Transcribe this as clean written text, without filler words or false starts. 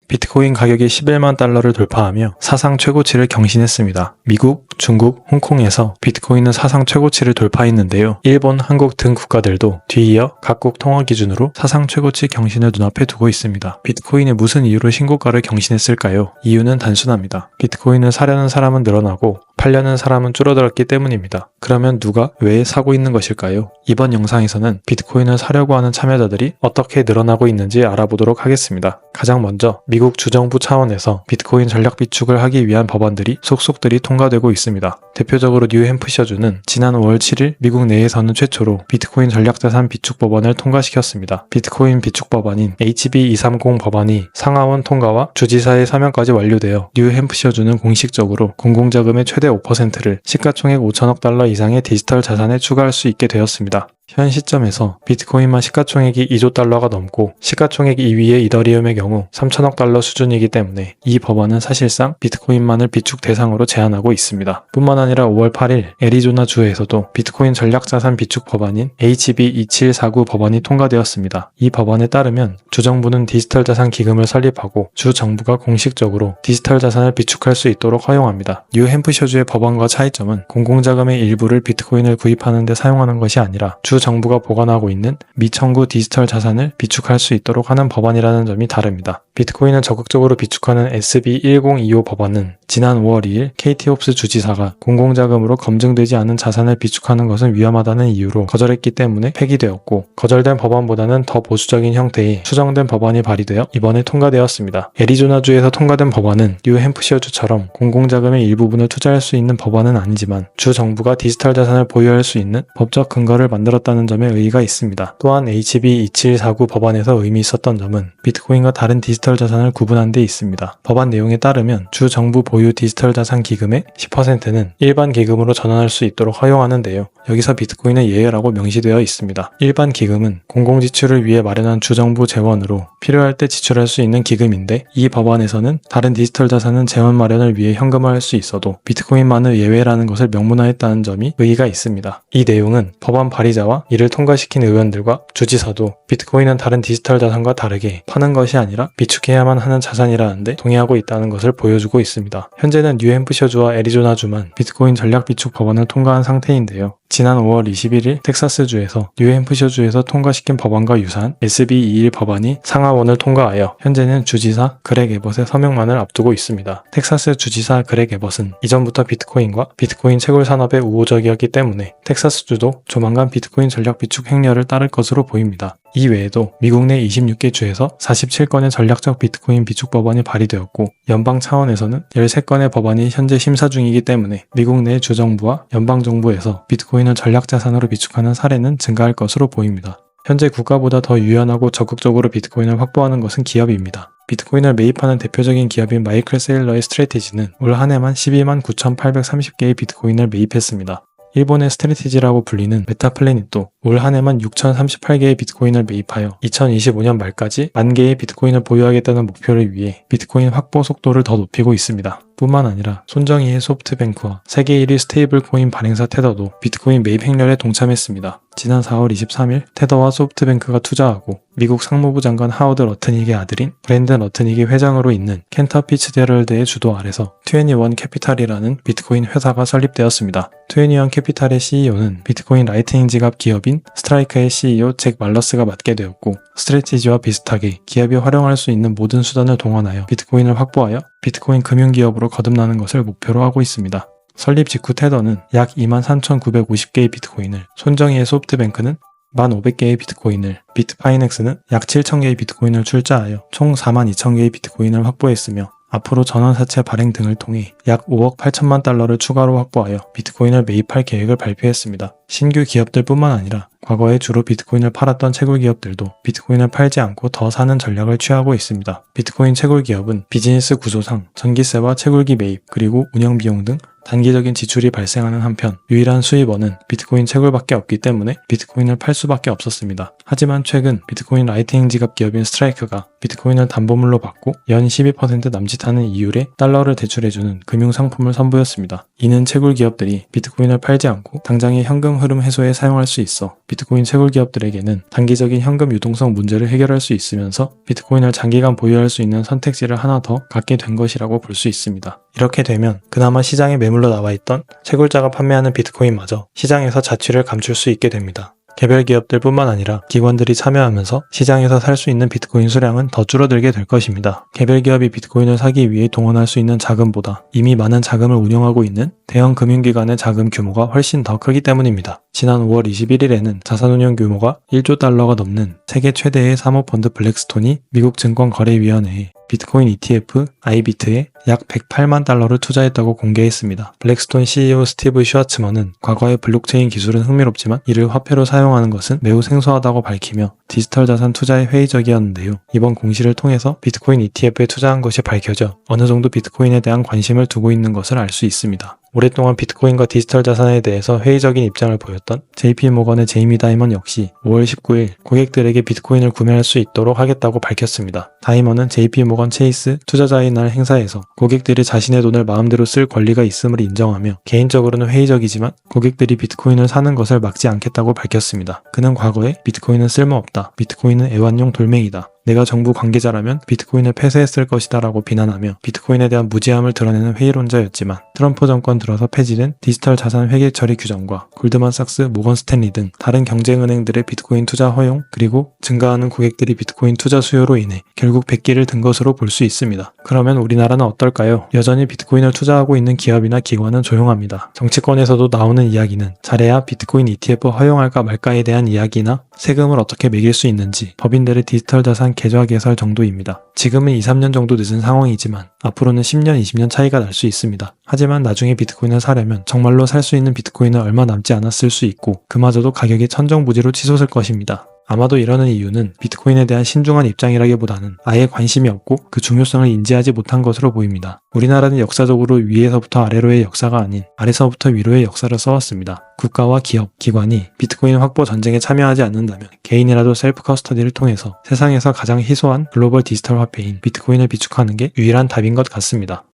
비트코인 가격이 11만 달러를 돌파하며 사상 최고치를 경신했습니다. 미국, 중국, 홍콩에서 비트코인은 사상 최고치를 돌파했는데요. 일본, 한국 등 국가들도 뒤이어 각국 통화 기준으로 사상 최고치 경신을 눈앞에 두고 있습니다. 비트코인이 무슨 이유로 신고가를 경신했을까요? 이유는 단순합니다. 비트코인을 사려는 사람은 늘어나고 팔려는 사람은 줄어들었기 때문입니다. 그러면 누가 왜 사고 있는 것일까요? 이번 영상에서는 비트코인을 사려고 하는 참여자들이 어떻게 늘어나고 있는지 알아보도록 하겠습니다. 가장 먼저 미국 주정부 차원에서 비트코인 전략 비축을 하기 위한 법안들이 속속들이 통과되고 있습니다. 대표적으로 뉴햄프셔주는 지난 5월 7일 미국 내에서는 최초로 비트코인 전략자산 비축 법안을 통과시켰습니다. 비트코인 비축 법안인 HB230 법안이 상하원 통과와 주지사의 서명까지 완료되어 뉴햄프셔주는 공식적으로 공공자금의 최대 5%를 시가총액 5천억 달러 이상의 디지털 자산에 추가할 수 있게 되었습니다. 현 시점에서 비트코인만 시가총액이 2조 달러가 넘고 시가총액 2위의 이더리움의 경우 3천억 달러 수준이기 때문에 이 법안은 사실상 비트코인만을 비축 대상으로 제한하고 있습니다. 뿐만 아니라 5월 8일 애리조나 주에서도 비트코인 전략자산 비축 법안인 HB2749 법안이 통과되었습니다. 이 법안에 따르면 주정부는 디지털 자산 기금을 설립하고 주 정부가 공식적으로 디지털 자산을 비축할 수 있도록 허용합니다. 뉴햄프셔주의 법안과 차이점은 공공자금의 일부를 비트코인을 구입하는 데 사용하는 것이 아니라 주 정부가 보관하고 있는 미청구 디지털 자산을 비축할 수 있도록 하는 법안이라는 점이 다릅니다. 비트코인을 적극적으로 비축하는 SB1025 법안은 지난 5월 2일 KT옵스 주지사가 공공자금으로 검증되지 않은 자산을 비축하는 것은 위험하다는 이유로 거절했기 때문에 폐기되었고, 거절된 법안보다는 더 보수적인 형태의 수정된 법안이 발의되어 이번에 통과되었습니다. 애리조나주에서 통과된 법안은 뉴햄프셔주처럼 공공자금의 일부분을 투자할 수 있는 법안은 아니지만 주 정부가 디지털 자산을 보유할 수 있는 법적 근거를 만들었다는 점에 의의가 있습니다. 또한 HB2749 법안에서 의미 있었던 점은 비트코인과 다른 디지털 자산을 구분한 데 있습니다. 법안 내용에 따르면 주 정부 보유 디지털 자산 기금의 10%는 일반 기금으로 전환할 수 있도록 허용하는데요. 여기서 비트코인은 예외라고 명시되어 있습니다. 일반 기금은 공공지출을 위해 마련한 주정부 재원으로 필요할 때 지출할 수 있는 기금인데, 이 법안에서는 다른 디지털 자산은 재원 마련을 위해 현금화할 수 있어도 비트코인만은 예외라는 것을 명문화했다는 점이 의의가 있습니다. 이 내용은 법안 발의자와 이를 통과시킨 의원들과 주지사도 비트코인은 다른 디지털 자산과 다르게 파는 것이 아니라 비축해야만 하는 자산이라는데 동의하고 있다는 것을 보여주고 있습니다. 현재는 뉴햄프셔주와 애리조나주만 비트코인 전략 비축 법안을 통과한 상태인데요. 지난 5월 21일 텍사스주에서 뉴햄프셔주에서 통과시킨 법안과 유사한 SB21 법안이 상하원을 통과하여 현재는 주지사 그렉 에벗의 서명만을 앞두고 있습니다. 텍사스 주지사 그렉 에벗은 이전부터 비트코인과 비트코인 채굴 산업에 우호적이었기 때문에 텍사스주도 조만간 비트코인 전략 비축 행렬을 따를 것으로 보입니다. 이 외에도 미국 내 26개 주에서 47건의 전략적 비트코인 비축 법안이 발의되었고, 연방 차원에서는 13건의 법안이 현재 심사 중이기 때문에 미국 내 주정부와 연방정부에서 비트코인을 전략자산으로 비축하는 사례는 증가할 것으로 보입니다. 현재 국가보다 더 유연하고 적극적으로 비트코인을 확보하는 것은 기업입니다. 비트코인을 매입하는 대표적인 기업인 마이클 세일러의 스트래티지는 올 한 해만 12만 9,830개의 비트코인을 매입했습니다. 일본의 스트래티지라고 불리는 메타플래닛도 올 한 해만 6,038개의 비트코인을 매입하여 2025년 말까지 10,000개의 비트코인을 보유하겠다는 목표를 위해 비트코인 확보 속도를 더 높이고 있습니다. 뿐만 아니라 손정희의 소프트뱅크와 세계 1위 스테이블 코인 발행사 테더도 비트코인 매입 행렬에 동참했습니다. 지난 4월 23일 테더와 소프트뱅크가 투자하고 미국 상무부 장관 하워드 러트닉의 아들인 브랜든 러트닉이 회장으로 있는 켄터 피츠제럴드의 주도 아래서 21 캐피탈이라는 비트코인 회사가 설립되었습니다. 21 캐피탈의 CEO는 비트코인 라이트닝 지갑 기업인 스트라이크의 CEO 잭 말러스가 맡게 되었고, 스트래티지와 비슷하게 기업이 활용할 수 있는 모든 수단을 동원하여 비트코인을 확보하여 비트코인 금융기업으로 거듭나는 것을 목표로 하고 있습니다. 설립 직후 테더는 약 23,950개의 비트코인을, 손정희의 소프트뱅크는 1,500개의 비트코인을, 비트파이넥스는 약 7,000개의 비트코인을 출자하여 총 42,000개의 비트코인을 확보했으며, 앞으로 전환사채 발행 등을 통해 약 5억 8천만 달러를 추가로 확보하여 비트코인을 매입할 계획을 발표했습니다. 신규 기업들 뿐만 아니라 과거에 주로 비트코인을 팔았던 채굴 기업들도 비트코인을 팔지 않고 더 사는 전략을 취하고 있습니다. 비트코인 채굴 기업은 비즈니스 구조상 전기세와 채굴기 매입, 그리고 운영 비용 등 단기적인 지출이 발생하는 한편 유일한 수입원은 비트코인 채굴밖에 없기 때문에 비트코인을 팔 수밖에 없었습니다. 하지만 최근 비트코인 라이트닝 지갑 기업인 스트라이크가 비트코인을 담보물로 받고 연 12% 남짓하는 이율의 달러를 대출해주는 금융상품을 선보였습니다. 이는 채굴 기업들이 비트코인을 팔지 않고 당장의 현금 시장 흐름 해소에 사용할 수 있어 비트코인 채굴 기업들에게는 단기적인 현금 유동성 문제를 해결할 수 있으면서 비트코인을 장기간 보유할 수 있는 선택지를 하나 더 갖게 된 것이라고 볼 수 있습니다. 이렇게 되면 그나마 시장에 매물로 나와 있던 채굴자가 판매하는 비트코인마저 시장에서 자취를 감출 수 있게 됩니다. 개별 기업들뿐만 아니라 기관들이 참여하면서 시장에서 살 수 있는 비트코인 수량은 더 줄어들게 될 것입니다. 개별 기업이 비트코인을 사기 위해 동원할 수 있는 자금보다 이미 많은 자금을 운영하고 있는 대형 금융기관의 자금 규모가 훨씬 더 크기 때문입니다. 지난 5월 21일에는 자산운용 규모가 1조 달러가 넘는 세계 최대의 사모펀드 블랙스톤이 미국 증권거래위원회에 비트코인 ETF 아이비트에 약 108만 달러를 투자했다고 공개했습니다. 블랙스톤 CEO 스티브 슈와츠먼은 과거의 블록체인 기술은 흥미롭지만 이를 화폐로 사용하는 것은 매우 생소하다고 밝히며 디지털 자산 투자에 회의적이었는데요. 이번 공시를 통해서 비트코인 ETF에 투자한 것이 밝혀져 어느 정도 비트코인에 대한 관심을 두고 있는 것을 알 수 있습니다. 오랫동안 비트코인과 디지털 자산에 대해서 회의적인 입장을 보였던 JP모건의 제이미 다이먼 역시 5월 19일 고객들에게 비트코인을 구매할 수 있도록 하겠다고 밝혔습니다. 다이먼은 JP모건 체이스 투자자의 날 행사에서 고객들이 자신의 돈을 마음대로 쓸 권리가 있음을 인정하며 개인적으로는 회의적이지만 고객들이 비트코인을 사는 것을 막지 않겠다고 밝혔습니다. 그는 과거에 비트코인은 쓸모없다. 비트코인은 애완용 돌멩이다. 내가 정부 관계자라면 비트코인을 폐쇄했을 것이다 라고 비난하며 비트코인에 대한 무지함을 드러내는 회의론자였지만 트럼프 정권 들어서 폐지된 디지털 자산 회계 처리 규정과 골드만삭스, 모건 스탠리 등 다른 경쟁은행들의 비트코인 투자 허용 그리고 증가하는 고객들이 비트코인 투자 수요로 인해 결국 백기를 든 것으로 볼 수 있습니다. 그러면 우리나라는 어떨까요? 여전히 비트코인을 투자하고 있는 기업이나 기관은 조용합니다. 정치권에서도 나오는 이야기는 잘해야 비트코인 ETF 허용할까 말까에 대한 이야기나 세금을 어떻게 매길 수 있는지 법인들의 디지털 자산 계좌 개설 정도입니다. 지금은 2-3년 정도 늦은 상황이지만 앞으로는 10년, 20년 차이가 날 수 있습니다. 하지만 나중에 비트코인을 사려면 정말로 살 수 있는 비트코인은 얼마 남지 않았을 수 있고 그마저도 가격이 천정부지로 치솟을 것입니다. 아마도 이러는 이유는 비트코인에 대한 신중한 입장이라기보다는 아예 관심이 없고 그 중요성을 인지하지 못한 것으로 보입니다. 우리나라는 역사적으로 위에서부터 아래로의 역사가 아닌 아래서부터 위로의 역사를 써왔습니다. 국가와 기업, 기관이 비트코인 확보 전쟁에 참여하지 않는다면 개인이라도 셀프 커스터디를 통해서 세상에서 가장 희소한 글로벌 디지털 화폐인 비트코인을 비축하는 게 유일한 답인 것 같습니다.